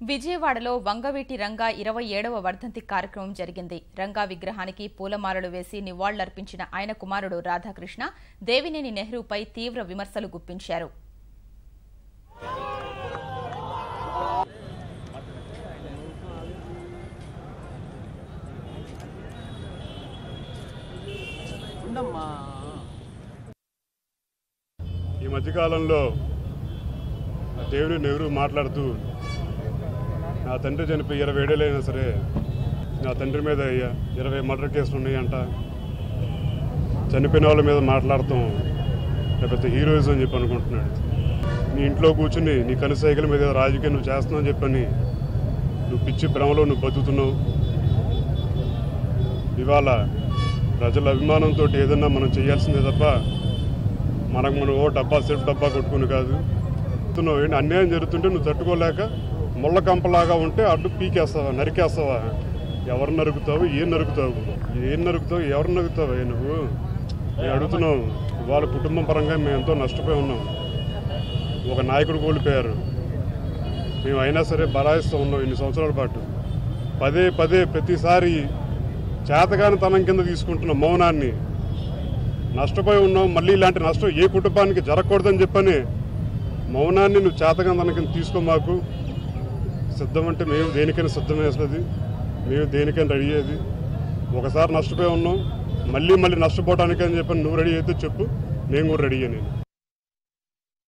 విజయవాడలో వంగవీటి రంగా 27వ వర్ధంతి కార్యక్రమం జరిగింది. రంగా విగ్రహానికి పూలమాలలు వేసి నివాళులర్పించిన ఆయన కుమారుడు రాధాకృష్ణ దేవినేని నెహ్రూపై తీవ్ర విమర్శలు గుప్పించారు. ఈ మధ్యకాలంలో దేవినేని నెహ్రూ మాట్లాడుతూ నా తండ్రి చనిపోయి 20 ఏళ్ళైనా సరే నా తండ్రి మీద 20 మర్డర్ కేసులు ఉన్నాయంట, చనిపోయిన వాళ్ళ మీద మాట్లాడతాం పెద్ద హీరోయిజం అని చెప్పి అనుకుంటున్నాడు. నీ ఇంట్లో కూర్చుని నీ కనుసైకిల మీద రాజకీయం నువ్వు చేస్తున్నావు అని చెప్పని నువ్వు పిచ్చి భ్రమలో నువ్వు బతుకుతున్నావు. ఇవాళ ప్రజల అభిమానంతో ఏదన్నా మనం చేయాల్సిందే తప్ప మనం డబ్బా సెల్ఫ్ డబ్బా కొట్టుకుని కాదు. అన్యాయం జరుగుతుంటే నువ్వు తట్టుకోలేక ముళ్ళ కంపలాగా ఉంటే అడ్డు పీకేస్తావా, నరికేస్తావా? ఎవరు నరుకుతావు, ఏం నరుకుతావు, ఎవరు నరుకుతావు? నువ్వు నేను అడుగుతున్నావు. వాళ్ళ కుటుంబం పరంగా మేము ఎంతో నష్టపోయి ఉన్నాం. ఒక నాయకుడు కోల్పోయారు. మేము అయినా సరే బరాయిస్తూ ఉన్నాం ఇన్ని సంవత్సరాల పాటు. పదే ప్రతిసారి చేతగానితనం కింద తీసుకుంటున్నాం మౌనాన్ని. నష్టపోయి ఉన్నాం. మళ్ళీ ఇలాంటి నష్టం ఏ కుటుంబానికి జరగకూడదని చెప్పని మౌనాన్ని నువ్వు చేతగానితనం కింద తీసుకో. మాకు సిద్ధం అంటే మేము దేనికైనా సిద్ధం వేసేది, మేము దేనికైనా రెడీ అయ్యేది. ఒకసారి నష్టపోయి ఉన్నాం, మళ్ళీ నష్టపోవడానికి అని చెప్పి నువ్వు రెడీ అయితే చెప్పు, నేను కూడా రెడీ అయ్యాను.